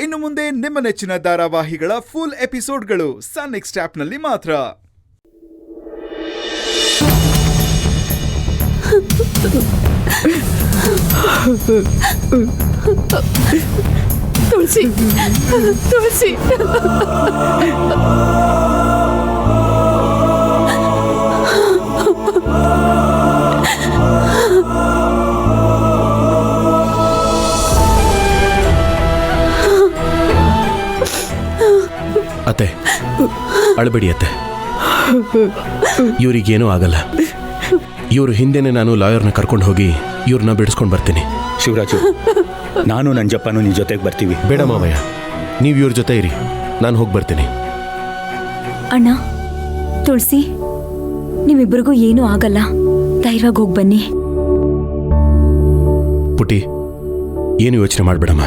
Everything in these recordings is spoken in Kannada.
ಇನ್ನು ಮುಂದೆ ನಿಮ್ಮ ನೆಚ್ಚಿನ ಧಾರಾವಾಹಿಗಳ ಫುಲ್ ಎಪಿಸೋಡ್ಗಳು ಸನ್ ನೆಕ್ಸ್ಟ್ ಆಪ್ನಲ್ಲಿ ಮಾತ್ರ. ತುಳಸಿ ತುಳಸಿ ಅತ್ತೆ, ಅಳಬೇಡಿ ಅತ್ತೆ. ಇವ್ರಿಗೇನೂ ಆಗಲ್ಲ. ಇವ್ರ ಹಿಂದೆನೆ ನಾನು ಲಾಯರ್ನ ಕರ್ಕೊಂಡು ಹೋಗಿ ಇವ್ರನ್ನ ಬಿಡಿಸ್ಕೊಂಡು ಬರ್ತೀನಿ. ಶಿವರಾಜು, ನಾನು ನನ್ನ ಜಪ್ಪನು ನಿನ್ನ ಜೊತೆಗೆ ಬರ್ತೀವಿ. ಬೇಡ ಮಾವಯ್ಯ, ನೀವು ಇವ್ರ ಜೊತೆ ಇರಿ, ನಾನು ಹೋಗಿ ಬರ್ತೀನಿ. ಅಣ್ಣ, ತುಳಸಿ, ನಿಮ್ಮಿಬ್ಬರಿಗೂ ಏನೂ ಆಗಲ್ಲ, ಧೈರ್ಯವಾಗಿ ಹೋಗಿ ಬನ್ನಿ. ಪುಟಿ, ಏನು ಯೋಚನೆ ಮಾಡಬೇಡಮ್ಮ.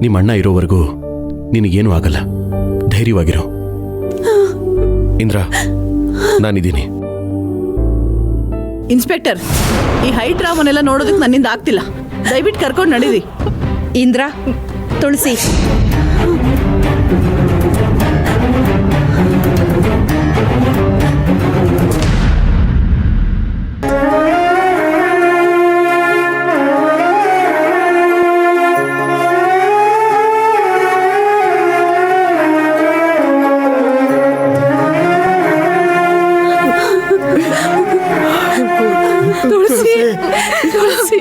ನಿಮ್ಮ ಅಣ್ಣ ಇರೋವರೆಗೂ ನಿನಗೇನೂ ಆಗಲ್ಲ, ಧೈರ್ಯವಾಗಿರೋ. ಇಂದ್ರ, ನಾನಿದ್ದೀನಿ. ಇನ್ಸ್ಪೆಕ್ಟರ್, ಈ ಹೈ ಡ್ರಾಮನೆಲ್ಲ ನೋಡೋದಕ್ಕೆ ನನ್ನಿಂದ ಆಗ್ತಿಲ್ಲ. ದಯವಿಟ್ಟು ಕರ್ಕೊಂಡು ನಡೀರಿ. ಇಂದ್ರ, ತುಳಸಿ, ತುಳಸಿ ತುಳಸಿ